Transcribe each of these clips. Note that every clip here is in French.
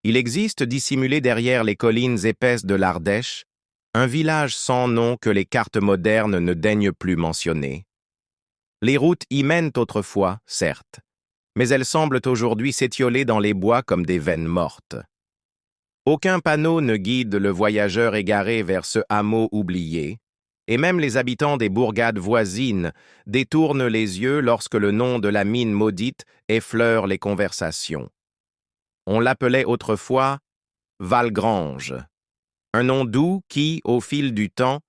Il existe, dissimulé derrière les collines épaisses de l'Ardèche, un village sans nom que les cartes modernes ne daignent plus mentionner. Les routes y mènent autrefois, certes, mais elles semblent aujourd'hui s'étioler dans les bois comme des veines mortes. Aucun panneau ne guide le voyageur égaré vers ce hameau oublié, et même les habitants des bourgades voisines détournent les yeux lorsque le nom de la mine maudite effleure les conversations. On l'appelait autrefois Valgrange, un nom doux qui, au fil du temps,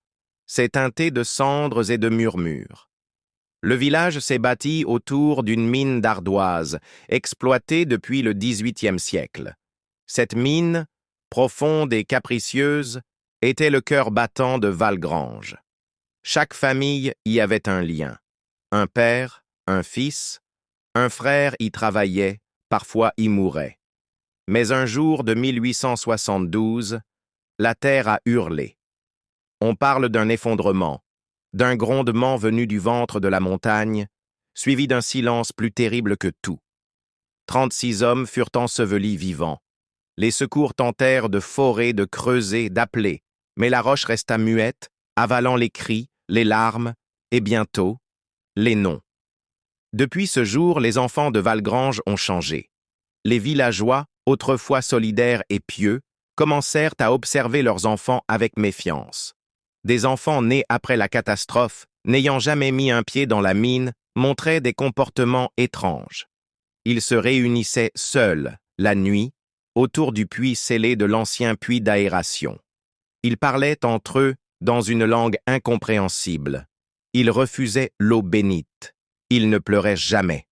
s'est teinté de cendres et de murmures. Le village s'est bâti autour d'une mine d'ardoise, exploitée depuis le XVIIIe siècle. Cette mine, profonde et capricieuse, était le cœur battant de Valgrange. Chaque famille y avait un lien. Un père, un fils, un frère y travaillait, parfois y mourait. Mais un jour de 1872, la terre a hurlé. On parle d'un effondrement, d'un grondement venu du ventre de la montagne, suivi d'un silence plus terrible que tout. 36 hommes furent ensevelis vivants. Les secours tentèrent de forer, de creuser, d'appeler, mais la roche resta muette, avalant les cris, les larmes, et bientôt, les noms. Depuis ce jour, les enfants de Valgrange ont changé. Les villageois, autrefois solidaires et pieux, commencèrent à observer leurs enfants avec méfiance. Des enfants nés après la catastrophe, n'ayant jamais mis un pied dans la mine, montraient des comportements étranges. Ils se réunissaient seuls, la nuit, autour du puits scellé de l'ancien puits d'aération. Ils parlaient entre eux dans une langue incompréhensible. Ils refusaient l'eau bénite. Ils ne pleuraient jamais.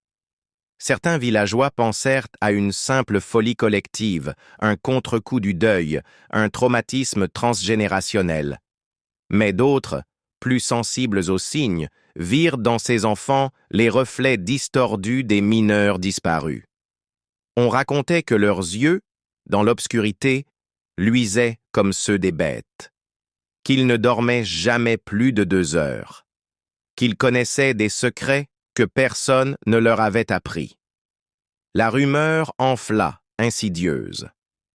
Certains villageois pensèrent à une simple folie collective, un contre-coup du deuil, un traumatisme transgénérationnel. Mais d'autres, plus sensibles aux signes, virent dans ces enfants les reflets distordus des mineurs disparus. On racontait que leurs yeux, dans l'obscurité, luisaient comme ceux des bêtes, qu'ils ne dormaient jamais plus de 2 heures, qu'ils connaissaient des secrets que personne ne leur avait appris. La rumeur enfla, insidieuse.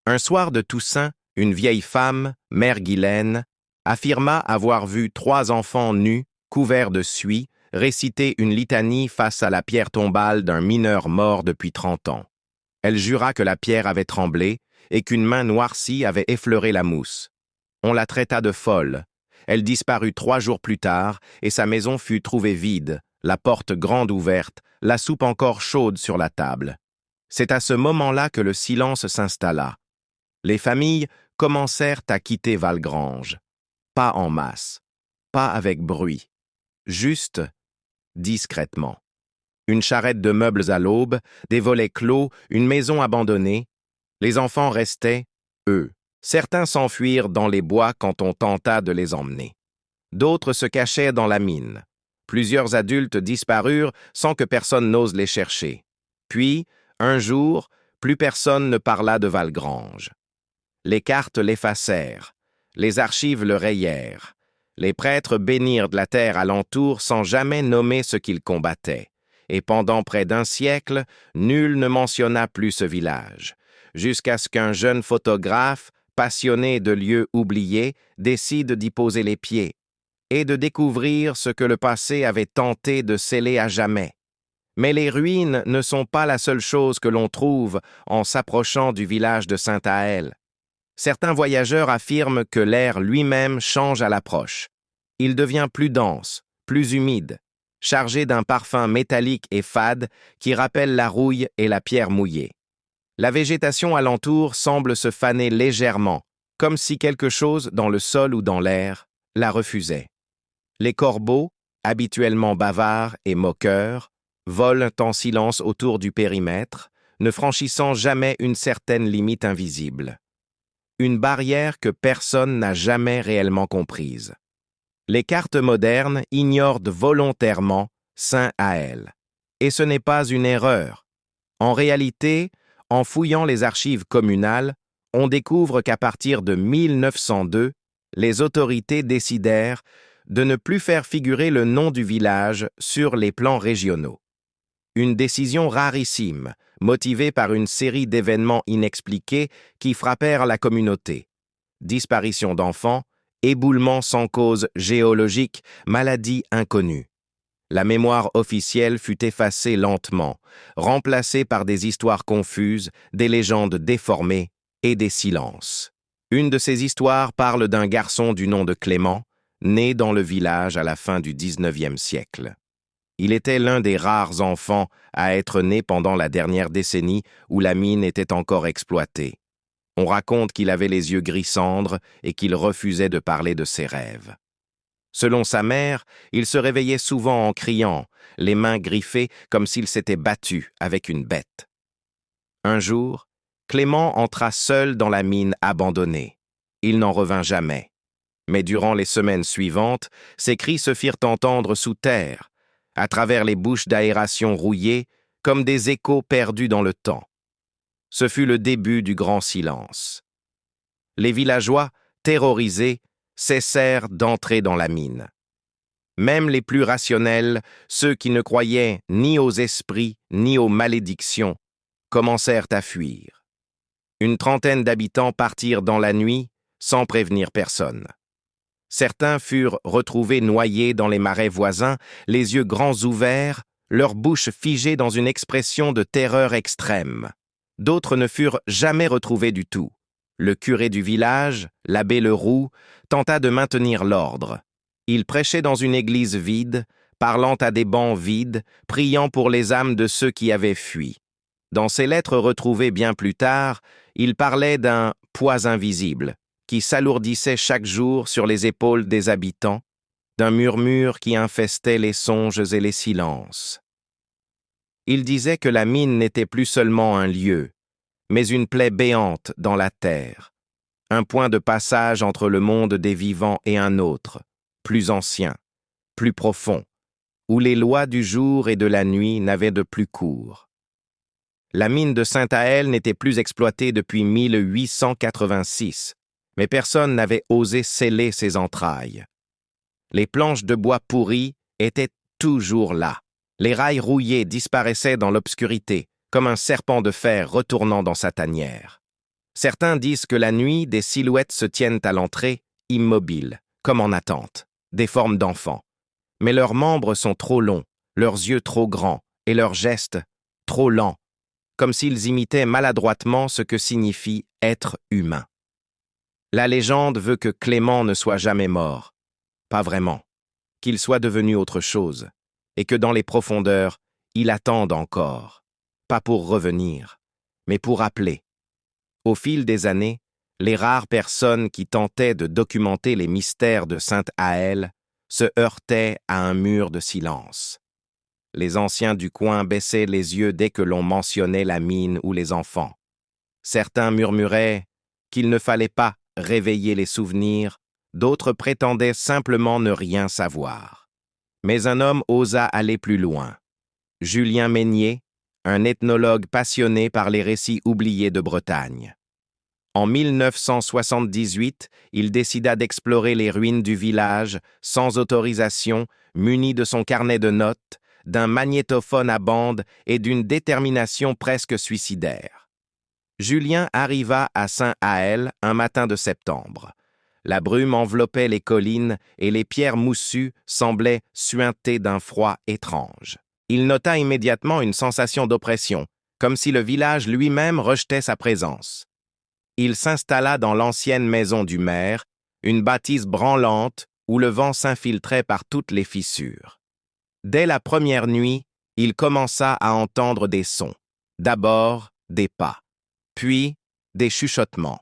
Un soir de Toussaint, une vieille femme, mère Guylaine, affirma avoir vu 3 enfants nus, couverts de suie, réciter une litanie face à la pierre tombale d'un mineur mort depuis 30 ans. Elle jura que la pierre avait tremblé et qu'une main noircie avait effleuré la mousse. On la traita de folle. Elle disparut 3 jours plus tard et sa maison fut trouvée vide, la porte grande ouverte, la soupe encore chaude sur la table. C'est à ce moment-là que le silence s'installa. Les familles commencèrent à quitter Valgrange. Pas en masse, pas avec bruit, juste discrètement. Une charrette de meubles à l'aube, des volets clos, une maison abandonnée. Les enfants restaient, eux. Certains s'enfuirent dans les bois quand on tenta de les emmener. D'autres se cachaient dans la mine. Plusieurs adultes disparurent sans que personne n'ose les chercher. Puis, un jour, plus personne ne parla de Valgrange. Les cartes l'effacèrent, les archives le rayèrent. Les prêtres bénirent de la terre alentour sans jamais nommer ce qu'ils combattaient. Et pendant près d'1 siècle, nul ne mentionna plus ce village, jusqu'à ce qu'un jeune photographe, passionné de lieux oubliés, décide d'y poser les pieds et de découvrir ce que le passé avait tenté de sceller à jamais. Mais les ruines ne sont pas la seule chose que l'on trouve en s'approchant du village de Saint-Aël. Certains voyageurs affirment que l'air lui-même change à l'approche. Il devient plus dense, plus humide, chargé d'un parfum métallique et fade qui rappelle la rouille et la pierre mouillée. La végétation alentour semble se faner légèrement, comme si quelque chose dans le sol ou dans l'air la refusait. Les corbeaux, habituellement bavards et moqueurs, volent en silence autour du périmètre, ne franchissant jamais une certaine limite invisible. Une barrière que personne n'a jamais réellement comprise. Les cartes modernes ignorent volontairement Saint-Aël. Et ce n'est pas une erreur. En réalité, en fouillant les archives communales, on découvre qu'à partir de 1902, les autorités décidèrent de ne plus faire figurer le nom du village sur les plans régionaux. Une décision rarissime, motivé par une série d'événements inexpliqués qui frappèrent la communauté. Disparition d'enfants, éboulement sans cause géologique, maladie inconnue. La mémoire officielle fut effacée lentement, remplacée par des histoires confuses, des légendes déformées et des silences. Une de ces histoires parle d'un garçon du nom de Clément, né dans le village à la fin du XIXe siècle. Il était l'un des rares enfants à être né pendant la dernière décennie où la mine était encore exploitée. On raconte qu'il avait les yeux gris cendre et qu'il refusait de parler de ses rêves. Selon sa mère, il se réveillait souvent en criant, les mains griffées comme s'il s'était battu avec une bête. Un jour, Clément entra seul dans la mine abandonnée. Il n'en revint jamais. Mais durant les semaines suivantes, ses cris se firent entendre sous terre, à travers les bouches d'aération rouillées, comme des échos perdus dans le temps. Ce fut le début du grand silence. Les villageois, terrorisés, cessèrent d'entrer dans la mine. Même les plus rationnels, ceux qui ne croyaient ni aux esprits ni aux malédictions, commencèrent à fuir. Une trentaine d'habitants partirent dans la nuit sans prévenir personne. Certains furent retrouvés noyés dans les marais voisins, les yeux grands ouverts, leurs bouches figées dans une expression de terreur extrême. D'autres ne furent jamais retrouvés du tout. Le curé du village, l'abbé Leroux, tenta de maintenir l'ordre. Il prêchait dans une église vide, parlant à des bancs vides, priant pour les âmes de ceux qui avaient fui. Dans ses lettres retrouvées bien plus tard, il parlait d'un « poids invisible » qui s'alourdissait chaque jour sur les épaules des habitants, d'un murmure qui infestait les songes et les silences. Il disait que la mine n'était plus seulement un lieu, mais une plaie béante dans la terre, un point de passage entre le monde des vivants et un autre, plus ancien, plus profond, où les lois du jour et de la nuit n'avaient de plus cours. La mine de Saint-Aël n'était plus exploitée depuis 1886, mais personne n'avait osé sceller ses entrailles. Les planches de bois pourries étaient toujours là. Les rails rouillés disparaissaient dans l'obscurité, comme un serpent de fer retournant dans sa tanière. Certains disent que la nuit, des silhouettes se tiennent à l'entrée, immobiles, comme en attente, des formes d'enfants. Mais leurs membres sont trop longs, leurs yeux trop grands, et leurs gestes trop lents, comme s'ils imitaient maladroitement ce que signifie être humain. La légende veut que Clément ne soit jamais mort. Pas vraiment. Qu'il soit devenu autre chose, et que dans les profondeurs, il attende encore. Pas pour revenir, mais pour appeler. Au fil des années, les rares personnes qui tentaient de documenter les mystères de Sainte-Aël se heurtaient à un mur de silence. Les anciens du coin baissaient les yeux dès que l'on mentionnait la mine ou les enfants. Certains murmuraient qu'il ne fallait pas réveiller les souvenirs, d'autres prétendaient simplement ne rien savoir. Mais un homme osa aller plus loin. Julien Meignier, un ethnologue passionné par les récits oubliés de Bretagne. En 1978, il décida d'explorer les ruines du village, sans autorisation, muni de son carnet de notes, d'un magnétophone à bande et d'une détermination presque suicidaire. Julien arriva à Saint-Aël un matin de septembre. La brume enveloppait les collines et les pierres moussues semblaient suinter d'un froid étrange. Il nota immédiatement une sensation d'oppression, comme si le village lui-même rejetait sa présence. Il s'installa dans l'ancienne maison du maire, une bâtisse branlante où le vent s'infiltrait par toutes les fissures. Dès la première nuit, il commença à entendre des sons. D'abord, des pas, puis des chuchotements.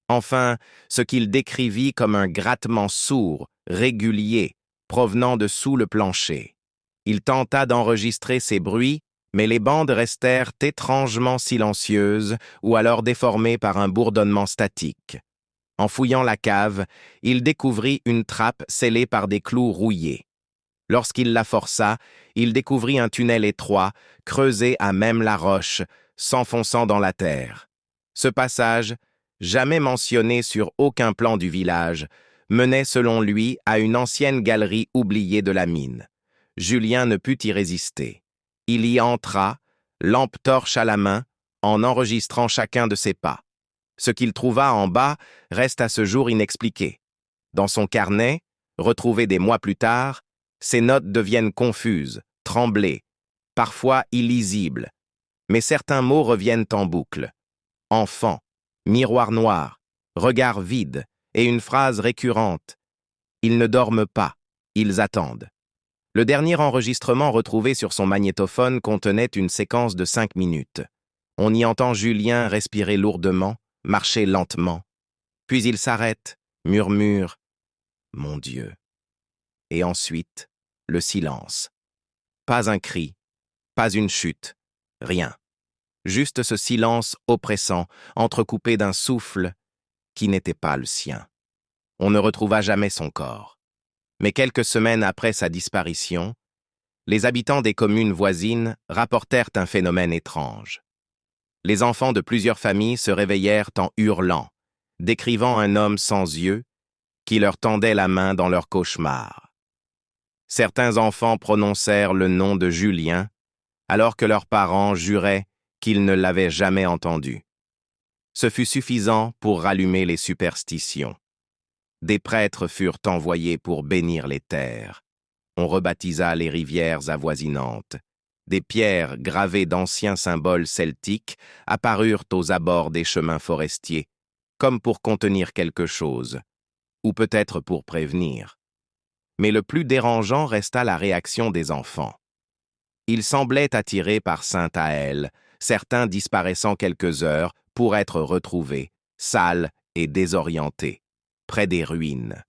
Enfin, ce qu'il décrivit comme un grattement sourd, régulier, provenant de sous le plancher. Il tenta d'enregistrer ces bruits, mais les bandes restèrent étrangement silencieuses ou alors déformées par un bourdonnement statique. En fouillant la cave, il découvrit une trappe scellée par des clous rouillés. Lorsqu'il la força, il découvrit un tunnel étroit, creusé à même la roche, s'enfonçant dans la terre. Ce passage, jamais mentionné sur aucun plan du village, menait selon lui à une ancienne galerie oubliée de la mine. Julien ne put y résister. Il y entra, lampe torche à la main, en enregistrant chacun de ses pas. Ce qu'il trouva en bas reste à ce jour inexpliqué. Dans son carnet, retrouvé des mois plus tard, ses notes deviennent confuses, tremblées, parfois illisibles. Mais certains mots reviennent en boucle. Enfant, miroir noir, regard vide et une phrase récurrente. Ils ne dorment pas, ils attendent. Le dernier enregistrement retrouvé sur son magnétophone contenait une séquence de 5 minutes. On y entend Julien respirer lourdement, marcher lentement. Puis il s'arrête, murmure « Mon Dieu ». Et ensuite, le silence. Pas un cri, pas une chute, rien. Juste ce silence oppressant, entrecoupé d'un souffle qui n'était pas le sien. On ne retrouva jamais son corps. Mais quelques semaines après sa disparition, les habitants des communes voisines rapportèrent un phénomène étrange. Les enfants de plusieurs familles se réveillèrent en hurlant, décrivant un homme sans yeux qui leur tendait la main dans leur cauchemar. Certains enfants prononcèrent le nom de Julien, alors que leurs parents juraient qu'ils ne l'avaient jamais entendu. Ce fut suffisant pour rallumer les superstitions. Des prêtres furent envoyés pour bénir les terres. On rebaptisa les rivières avoisinantes. Des pierres gravées d'anciens symboles celtiques apparurent aux abords des chemins forestiers, comme pour contenir quelque chose, ou peut-être pour prévenir. Mais le plus dérangeant resta la réaction des enfants. Ils semblaient attirés par Sainte Aëlle, certains disparaissant quelques heures pour être retrouvés, sales et désorientés, près des ruines.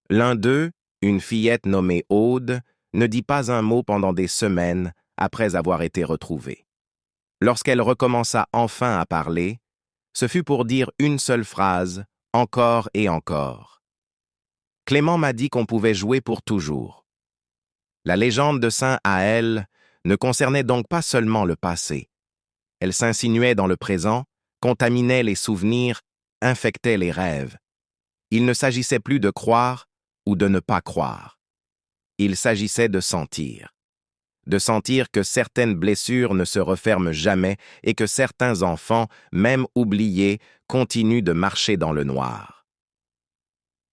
L'un d'eux, une fillette nommée Aude, ne dit pas un mot pendant des semaines après avoir été retrouvée. Lorsqu'elle recommença enfin à parler, ce fut pour dire une seule phrase, encore et encore. Clément m'a dit qu'on pouvait jouer pour toujours. La légende de Saint Aëlle ne concernait donc pas seulement le passé. Elle s'insinuait dans le présent, contaminait les souvenirs, infectait les rêves. Il ne s'agissait plus de croire ou de ne pas croire. Il s'agissait de sentir. De sentir que certaines blessures ne se referment jamais et que certains enfants, même oubliés, continuent de marcher dans le noir.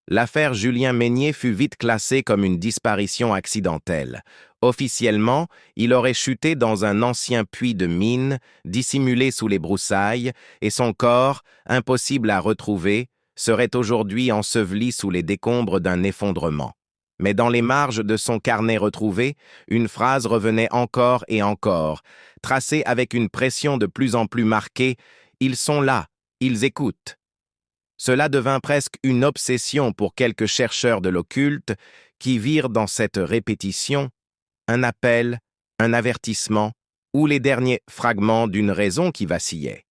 L'affaire Julien Meignet fut vite classée comme une disparition accidentelle. Officiellement, il aurait chuté dans un ancien puits de mine, dissimulé sous les broussailles, et son corps, impossible à retrouver, serait aujourd'hui enseveli sous les décombres d'un effondrement. Mais dans les marges de son carnet retrouvé, une phrase revenait encore et encore, tracée avec une pression de plus en plus marquée « Ils sont là, ils écoutent ». Cela devint presque une obsession pour quelques chercheurs de l'occulte qui virent dans cette répétition un appel, un avertissement ou les derniers fragments d'une raison qui vacillait.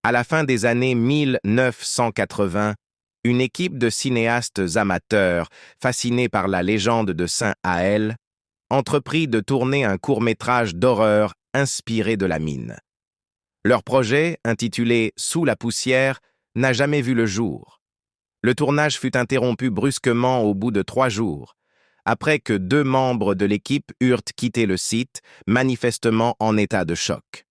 À la fin des années 1980, une équipe de cinéastes amateurs, fascinés par la légende de Saint Aëlle, entreprit de tourner un court-métrage d'horreur inspiré de la mine. Leur projet, intitulé « Sous la poussière », n'a jamais vu le jour. Le tournage fut interrompu brusquement au bout de 3 jours, après que 2 membres de l'équipe eurent quitté le site, manifestement en état de choc.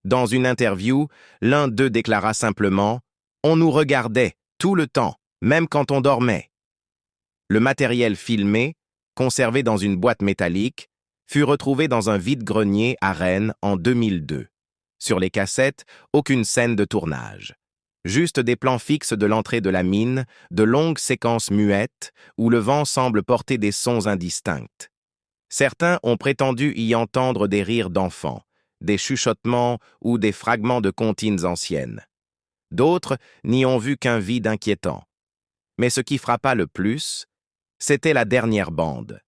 Dans une interview, l'un d'eux déclara simplement « On nous regardait, tout le temps, même quand on dormait ». Le matériel filmé, conservé dans une boîte métallique, fut retrouvé dans un vide-grenier à Rennes en 2002. Sur les cassettes, aucune scène de tournage. Juste des plans fixes de l'entrée de la mine, de longues séquences muettes, où le vent semble porter des sons indistincts. Certains ont prétendu y entendre des rires d'enfants, des chuchotements ou des fragments de comptines anciennes. D'autres n'y ont vu qu'un vide inquiétant. Mais ce qui frappa le plus, c'était la dernière bande.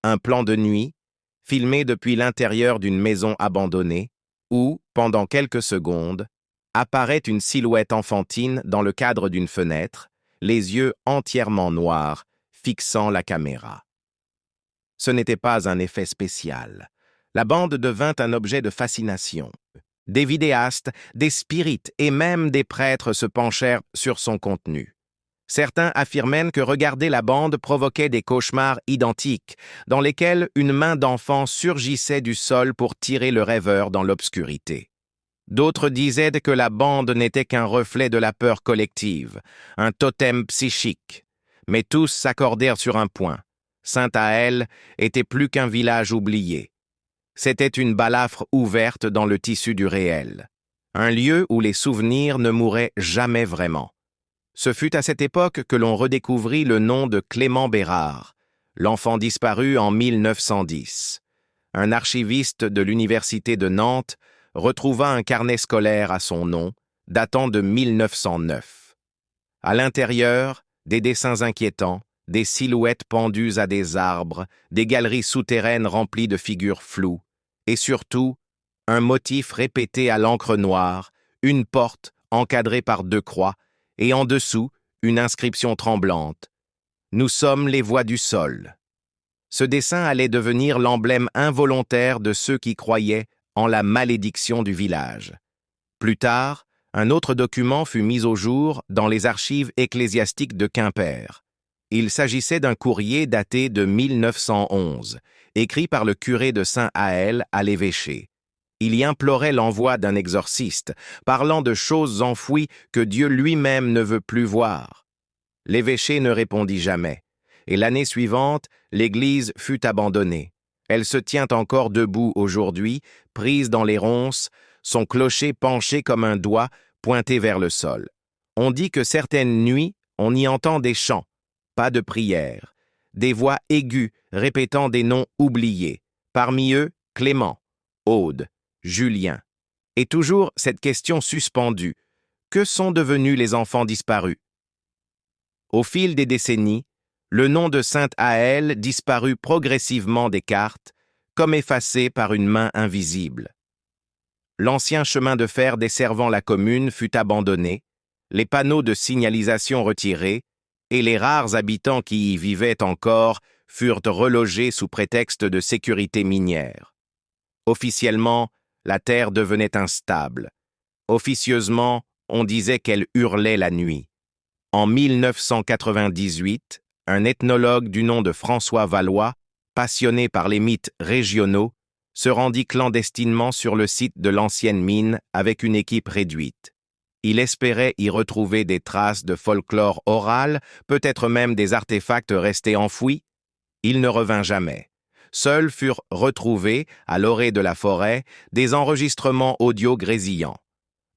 Un plan de nuit, filmé depuis l'intérieur d'une maison abandonnée, où, pendant quelques secondes, apparaît une silhouette enfantine dans le cadre d'une fenêtre, les yeux entièrement noirs, fixant la caméra. Ce n'était pas un effet spécial. La bande devint un objet de fascination. Des vidéastes, des spirites et même des prêtres se penchèrent sur son contenu. Certains affirmèrent que regarder la bande provoquait des cauchemars identiques, dans lesquels une main d'enfant surgissait du sol pour tirer le rêveur dans l'obscurité. D'autres disaient que la bande n'était qu'un reflet de la peur collective, un totem psychique. Mais tous s'accordèrent sur un point. Saint-Aël était plus qu'un village oublié. C'était une balafre ouverte dans le tissu du réel. Un lieu où les souvenirs ne mouraient jamais vraiment. Ce fut à cette époque que l'on redécouvrit le nom de Clément Bérard, l'enfant disparu en 1910. Un archiviste de l'université de Nantes retrouva un carnet scolaire à son nom, datant de 1909. À l'intérieur, des dessins inquiétants, des silhouettes pendues à des arbres, des galeries souterraines remplies de figures floues, et surtout, un motif répété à l'encre noire, une porte encadrée par 2 croix, et en dessous, une inscription tremblante. « Nous sommes les voix du sol ». Ce dessin allait devenir l'emblème involontaire de ceux qui croyaient en la malédiction du village. Plus tard, un autre document fut mis au jour dans les archives ecclésiastiques de Quimper. Il s'agissait d'un courrier daté de 1911, écrit par le curé de Saint-Aël à l'évêché. Il y implorait l'envoi d'un exorciste, parlant de choses enfouies que Dieu lui-même ne veut plus voir. L'évêché ne répondit jamais, et l'année suivante, l'église fut abandonnée. Elle se tient encore debout aujourd'hui, prise dans les ronces, son clocher penché comme un doigt pointé vers le sol. On dit que certaines nuits, on y entend des chants, pas de prières, des voix aiguës répétant des noms oubliés, parmi eux Clément, Aude, Julien. Et toujours cette question suspendue, que sont devenus les enfants disparus? Au fil des décennies, le nom de Saint-Aël disparut progressivement des cartes, comme effacé par une main invisible. L'ancien chemin de fer desservant la commune fut abandonné, les panneaux de signalisation retirés, et les rares habitants qui y vivaient encore furent relogés sous prétexte de sécurité minière. Officiellement, la terre devenait instable. Officieusement, on disait qu'elle hurlait la nuit. En 1998, un ethnologue du nom de François Valois, passionné par les mythes régionaux, se rendit clandestinement sur le site de l'ancienne mine avec une équipe réduite. Il espérait y retrouver des traces de folklore oral, peut-être même des artefacts restés enfouis. Il ne revint jamais. Seuls furent retrouvés, à l'orée de la forêt, des enregistrements audio grésillants.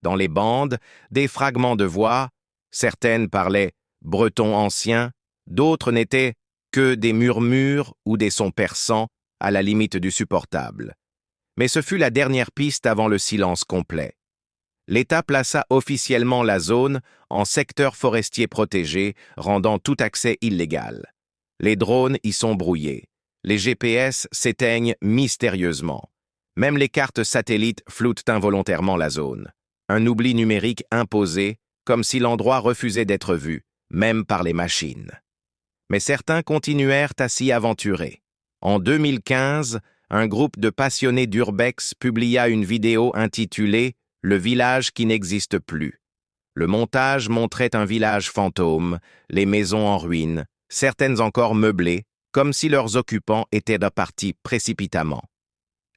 Dans les bandes, des fragments de voix, certaines parlaient breton ancien, d'autres n'étaient que des murmures ou des sons perçants, à la limite du supportable. Mais ce fut la dernière piste avant le silence complet. L'État plaça officiellement la zone en secteur forestier protégé, rendant tout accès illégal. Les drones y sont brouillés. Les GPS s'éteignent mystérieusement. Même les cartes satellites floutent involontairement la zone. Un oubli numérique imposé, comme si l'endroit refusait d'être vu, même par les machines. Mais certains continuèrent à s'y aventurer. En 2015, un groupe de passionnés d'urbex publia une vidéo intitulée « Le village qui n'existe plus ». Le montage montrait un village fantôme, les maisons en ruine, certaines encore meublées, comme si leurs occupants étaient repartis précipitamment.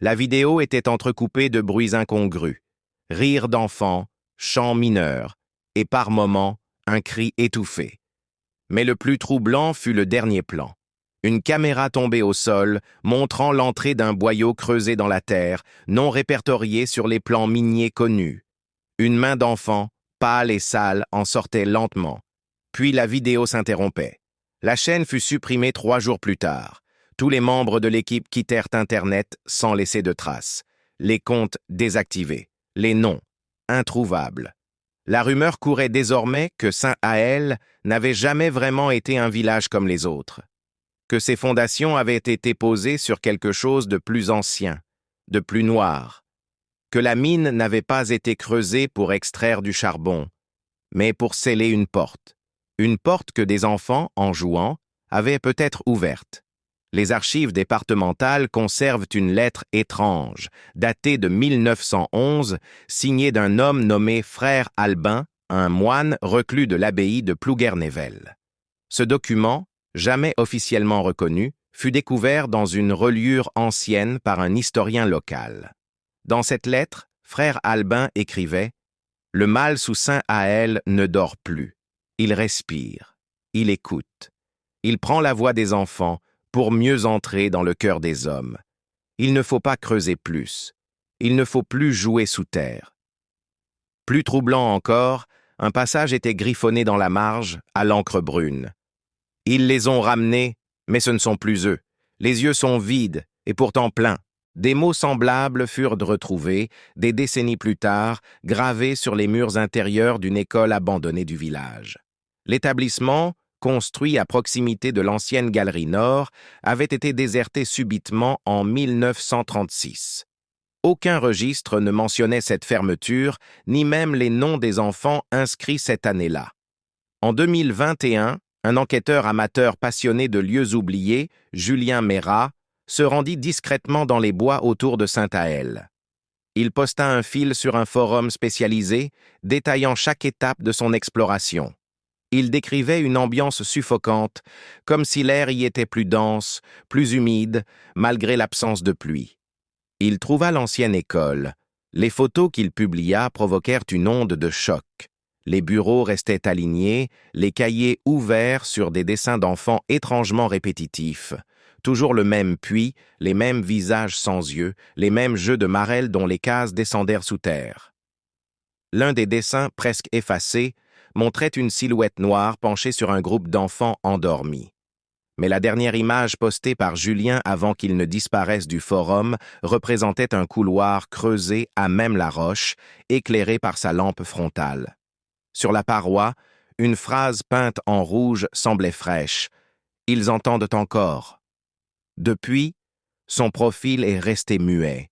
La vidéo était entrecoupée de bruits incongrus, rires d'enfants, chants mineurs, et par moments, un cri étouffé. Mais le plus troublant fut le dernier plan. Une caméra tombée au sol, montrant l'entrée d'un boyau creusé dans la terre, non répertorié sur les plans miniers connus. Une main d'enfant, pâle et sale, en sortait lentement. Puis la vidéo s'interrompait. La chaîne fut supprimée 3 jours plus tard. Tous les membres de l'équipe quittèrent Internet sans laisser de traces. Les comptes désactivés. Les noms introuvables. La rumeur courait désormais que Saint-Aël n'avait jamais vraiment été un village comme les autres. Que ses fondations avaient été posées sur quelque chose de plus ancien, de plus noir. Que la mine n'avait pas été creusée pour extraire du charbon, mais pour sceller une porte. Une porte que des enfants, en jouant, avaient peut-être ouverte. Les archives départementales conservent une lettre étrange, datée de 1911, signée d'un homme nommé Frère Albin, un moine reclus de l'abbaye de Plouguer-Nével. Ce document, jamais officiellement reconnu, fut découvert dans une reliure ancienne par un historien local. Dans cette lettre, frère Albin écrivait « Le mâle sous Saint-Aël ne dort plus. Il respire. Il écoute. Il prend la voix des enfants pour mieux entrer dans le cœur des hommes. Il ne faut pas creuser plus. Il ne faut plus jouer sous terre. » Plus troublant encore, un passage était griffonné dans la marge, à l'encre brune. « Ils les ont ramenés, mais ce ne sont plus eux. Les yeux sont vides et pourtant pleins. » Des mots semblables furent retrouvés, des décennies plus tard, gravés sur les murs intérieurs d'une école abandonnée du village. L'établissement, construit à proximité de l'ancienne galerie Nord, avait été déserté subitement en 1936. Aucun registre ne mentionnait cette fermeture, ni même les noms des enfants inscrits cette année-là. En 2021, un enquêteur amateur passionné de lieux oubliés, Julien Mérat, se rendit discrètement dans les bois autour de Saint-Aël. Il posta un fil sur un forum spécialisé, détaillant chaque étape de son exploration. Il décrivait une ambiance suffocante, comme si l'air y était plus dense, plus humide, malgré l'absence de pluie. Il trouva l'ancienne école. Les photos qu'il publia provoquèrent une onde de choc. Les bureaux restaient alignés, les cahiers ouverts sur des dessins d'enfants étrangement répétitifs. Toujours le même puits, les mêmes visages sans yeux, les mêmes jeux de marelle dont les cases descendèrent sous terre. L'un des dessins, presque effacés, montrait une silhouette noire penchée sur un groupe d'enfants endormis. Mais la dernière image postée par Julien avant qu'il ne disparaisse du forum représentait un couloir creusé à même la roche, éclairé par sa lampe frontale. Sur la paroi, une phrase peinte en rouge semblait fraîche. « Ils entendent encore. » Depuis, son profil est resté muet.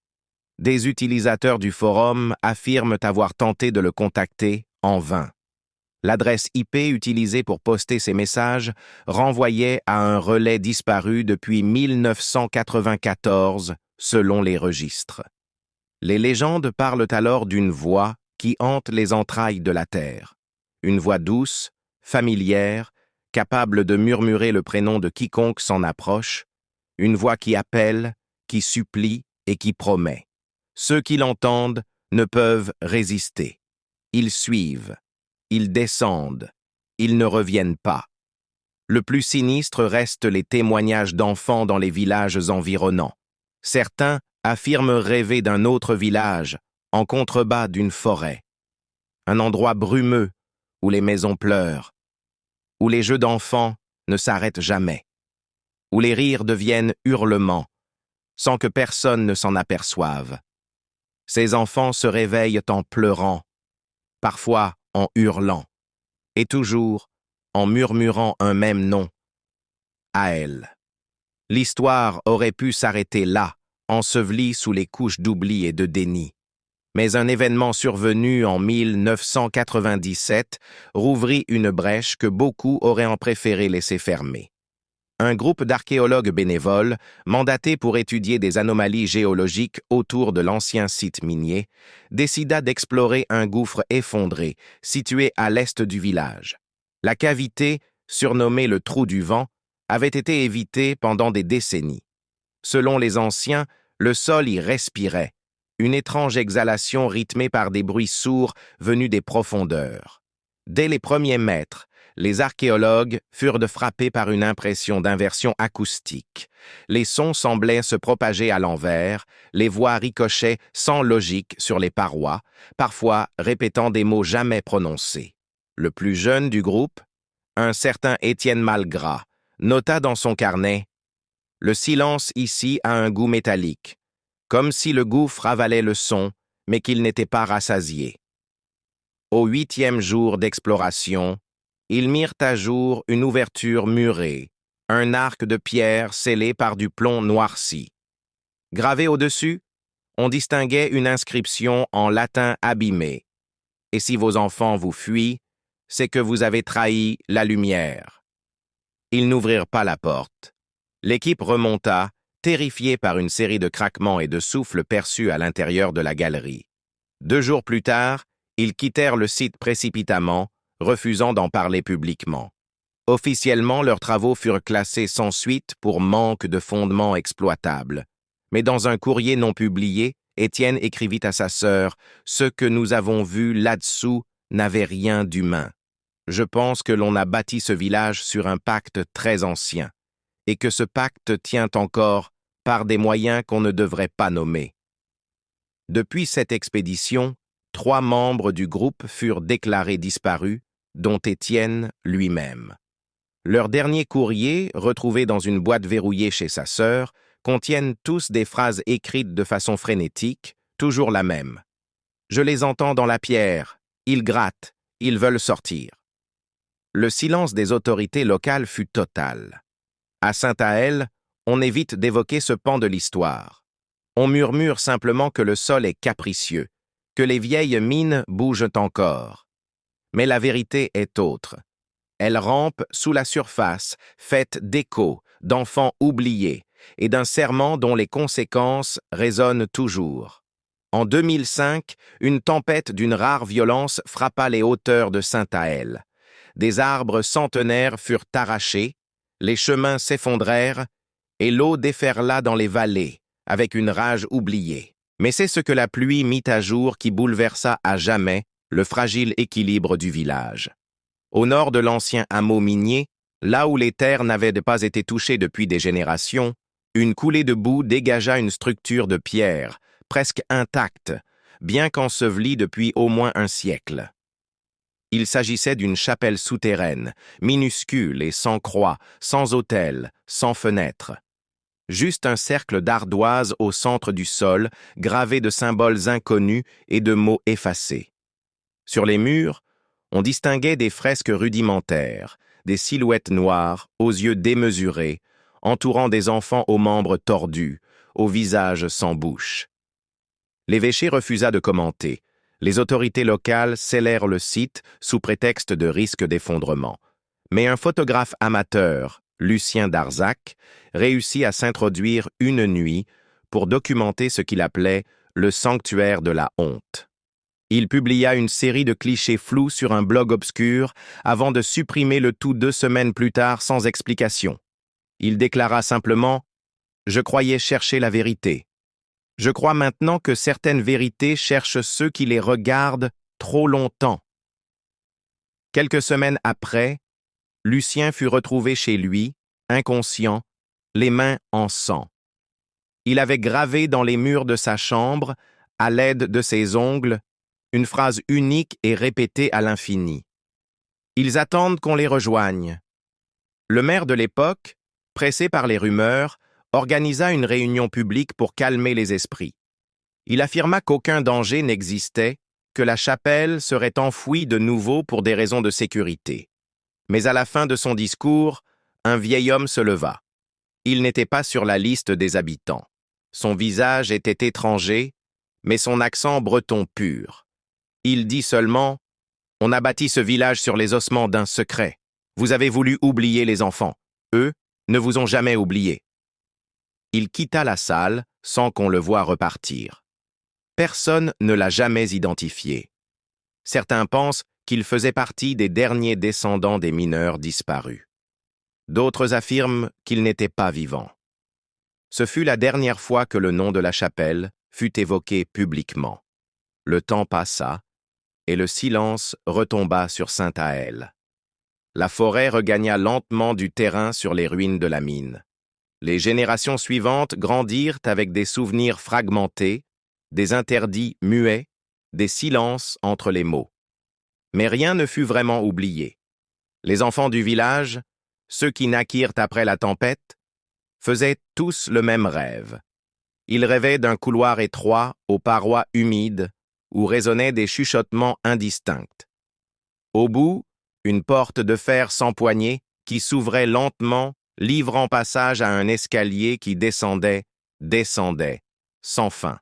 Des utilisateurs du forum affirment avoir tenté de le contacter en vain. L'adresse IP utilisée pour poster ces messages renvoyait à un relais disparu depuis 1994, selon les registres. Les légendes parlent alors d'une voix qui hante les entrailles de la terre. Une voix douce, familière, capable de murmurer le prénom de quiconque s'en approche, une voix qui appelle, qui supplie et qui promet. Ceux qui l'entendent ne peuvent résister. Ils suivent. Ils descendent, ils ne reviennent pas. Le plus sinistre reste les témoignages d'enfants dans les villages environnants. Certains affirment rêver d'un autre village, en contrebas d'une forêt. Un endroit brumeux, où les maisons pleurent, où les jeux d'enfants ne s'arrêtent jamais, où les rires deviennent hurlements, sans que personne ne s'en aperçoive. Ces enfants se réveillent en pleurant, parfois en hurlant, et toujours en murmurant un même nom, Aël. L'histoire aurait pu s'arrêter là, ensevelie sous les couches d'oubli et de déni. Mais un événement survenu en 1997 rouvrit une brèche que beaucoup auraient préféré laisser fermer. Un groupe d'archéologues bénévoles, mandatés pour étudier des anomalies géologiques autour de l'ancien site minier, décida d'explorer un gouffre effondré, situé à l'est du village. La cavité, surnommée le Trou du Vent, avait été évitée pendant des décennies. Selon les anciens, le sol y respirait, une étrange exhalation rythmée par des bruits sourds venus des profondeurs. Dès les premiers mètres, les archéologues furent frappés par une impression d'inversion acoustique. Les sons semblaient se propager à l'envers, les voix ricochaient sans logique sur les parois, parfois répétant des mots jamais prononcés. Le plus jeune du groupe, un certain Étienne Malgras, nota dans son carnet « Le silence ici a un goût métallique, comme si le gouffre avalait le son, mais qu'il n'était pas rassasié. » Au 8e jour d'exploration, ils mirent à jour une ouverture murée, un arc de pierre scellé par du plomb noirci. Gravé au-dessus, on distinguait une inscription en latin abîmé. « Et si vos enfants vous fuient, c'est que vous avez trahi la lumière. » Ils n'ouvrirent pas la porte. L'équipe remonta, terrifiée par une série de craquements et de souffles perçus à l'intérieur de la galerie. 2 jours plus tard, ils quittèrent le site précipitamment, refusant d'en parler publiquement. Officiellement, leurs travaux furent classés sans suite pour manque de fondements exploitables. Mais dans un courrier non publié, Étienne écrivit à sa sœur, « Ce que nous avons vu là-dessous n'avait rien d'humain. Je pense que l'on a bâti ce village sur un pacte très ancien, et que ce pacte tient encore par des moyens qu'on ne devrait pas nommer. » Depuis cette expédition, 3 membres du groupe furent déclarés disparus, dont Étienne lui-même. Leurs derniers courriers, retrouvés dans une boîte verrouillée chez sa sœur, contiennent tous des phrases écrites de façon frénétique, toujours la même. « Je les entends dans la pierre, ils grattent, ils veulent sortir. » Le silence des autorités locales fut total. À Saint-Aël, on évite d'évoquer ce pan de l'histoire. On murmure simplement que le sol est capricieux, que les vieilles mines bougent encore. Mais la vérité est autre. Elle rampe sous la surface, faite d'échos, d'enfants oubliés, et d'un serment dont les conséquences résonnent toujours. En 2005, une tempête d'une rare violence frappa les hauteurs de Saint-Aël. Des arbres centenaires furent arrachés, les chemins s'effondrèrent, et l'eau déferla dans les vallées, avec une rage oubliée. Mais c'est ce que la pluie mit à jour qui bouleversa à jamais le fragile équilibre du village. Au nord de l'ancien hameau minier, là où les terres n'avaient pas été touchées depuis des générations, une coulée de boue dégagea une structure de pierre, presque intacte, bien qu'ensevelie depuis au moins un siècle. Il s'agissait d'une chapelle souterraine, minuscule et sans croix, sans autel, sans fenêtre. Juste un cercle d'ardoise au centre du sol, gravé de symboles inconnus et de mots effacés. Sur les murs, on distinguait des fresques rudimentaires, des silhouettes noires, aux yeux démesurés, entourant des enfants aux membres tordus, aux visages sans bouche. L'évêché refusa de commenter. Les autorités locales scellèrent le site sous prétexte de risque d'effondrement. Mais un photographe amateur, Lucien Darzac, réussit à s'introduire une nuit pour documenter ce qu'il appelait le sanctuaire de la honte. Il publia une série de clichés flous sur un blog obscur avant de supprimer le tout 2 semaines plus tard sans explication. Il déclara simplement « Je croyais chercher la vérité. Je crois maintenant que certaines vérités cherchent ceux qui les regardent trop longtemps. » Quelques semaines après, Lucien fut retrouvé chez lui, inconscient, les mains en sang. Il avait gravé dans les murs de sa chambre, à l'aide de ses ongles, une phrase unique et répétée à l'infini. « Ils attendent qu'on les rejoigne. » Le maire de l'époque, pressé par les rumeurs, organisa une réunion publique pour calmer les esprits. Il affirma qu'aucun danger n'existait, que la chapelle serait enfouie de nouveau pour des raisons de sécurité. Mais à la fin de son discours, un vieil homme se leva. Il n'était pas sur la liste des habitants. Son visage était étranger, mais son accent breton pur. Il dit seulement « On a bâti ce village sur les ossements d'un secret. Vous avez voulu oublier les enfants. Eux ne vous ont jamais oublié. » Il quitta la salle sans qu'on le voie repartir. Personne ne l'a jamais identifié. Certains pensent qu'il faisait partie des derniers descendants des mineurs disparus. D'autres affirment qu'il n'était pas vivant. Ce fut la dernière fois que le nom de la chapelle fut évoqué publiquement. Le temps passa, et le silence retomba sur Saint-Aël. La forêt regagna lentement du terrain sur les ruines de la mine. Les générations suivantes grandirent avec des souvenirs fragmentés, des interdits muets, des silences entre les mots. Mais rien ne fut vraiment oublié. Les enfants du village, ceux qui naquirent après la tempête, faisaient tous le même rêve. Ils rêvaient d'un couloir étroit aux parois humides où résonnaient des chuchotements indistincts. Au bout, une porte de fer sans poignée qui s'ouvrait lentement, livrant passage à un escalier qui descendait, sans fin.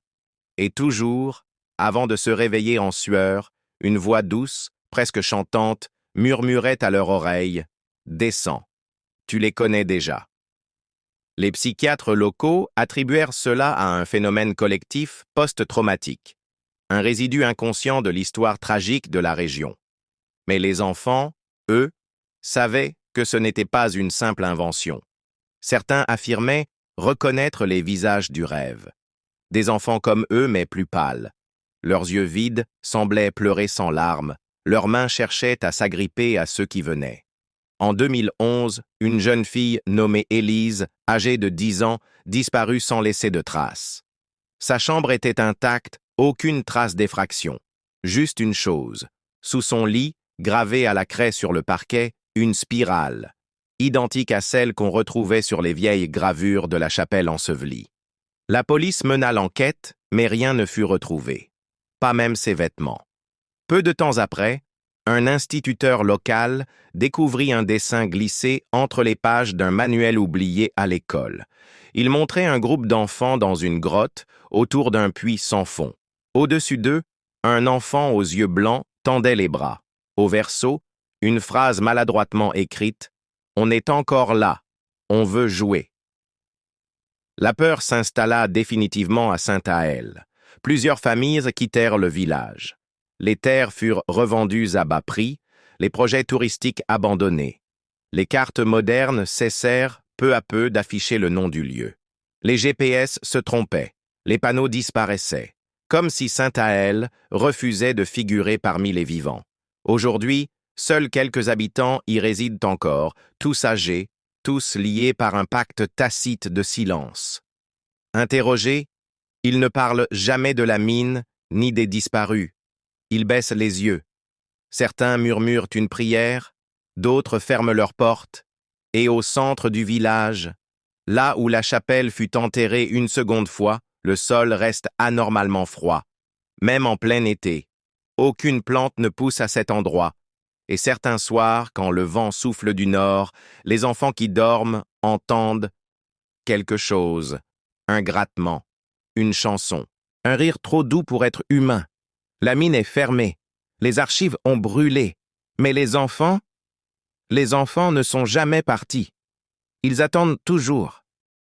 Et toujours, avant de se réveiller en sueur, une voix douce, presque chantante, murmurait à leur oreille « Descends, tu les connais déjà ». Les psychiatres locaux attribuèrent cela à un phénomène collectif post-traumatique, un résidu inconscient de l'histoire tragique de la région. Mais les enfants, eux, savaient que ce n'était pas une simple invention. Certains affirmaient reconnaître les visages du rêve. Des enfants comme eux, mais plus pâles. Leurs yeux vides semblaient pleurer sans larmes, leurs mains cherchaient à s'agripper à ceux qui venaient. En 2011, une jeune fille nommée Élise, âgée de 10 ans, disparut sans laisser de traces. Sa chambre était intacte, aucune trace d'effraction. Juste une chose. Sous son lit, gravée à la craie sur le parquet, une spirale, identique à celle qu'on retrouvait sur les vieilles gravures de la chapelle ensevelie. La police mena l'enquête, mais rien ne fut retrouvé. Pas même ses vêtements. Peu de temps après, un instituteur local découvrit un dessin glissé entre les pages d'un manuel oublié à l'école. Il montrait un groupe d'enfants dans une grotte, autour d'un puits sans fond. Au-dessus d'eux, un enfant aux yeux blancs tendait les bras. Au verso, une phrase maladroitement écrite « On est encore là, on veut jouer ». La peur s'installa définitivement à Saint-Aël. Plusieurs familles quittèrent le village. Les terres furent revendues à bas prix, les projets touristiques abandonnés. Les cartes modernes cessèrent peu à peu d'afficher le nom du lieu. Les GPS se trompaient, les panneaux disparaissaient, comme si Saint-Aël refusait de figurer parmi les vivants. Aujourd'hui, seuls quelques habitants y résident encore, tous âgés, tous liés par un pacte tacite de silence. Interrogés, ils ne parlent jamais de la mine ni des disparus. Ils baissent les yeux. Certains murmurent une prière, d'autres ferment leurs portes, et au centre du village, là où la chapelle fut enterrée une seconde fois, le sol reste anormalement froid. Même en plein été, aucune plante ne pousse à cet endroit, et certains soirs, quand le vent souffle du nord, les enfants qui dorment entendent quelque chose, un grattement, une chanson, un rire trop doux pour être humain. La mine est fermée, les archives ont brûlé, mais les enfants ne sont jamais partis. Ils attendent toujours.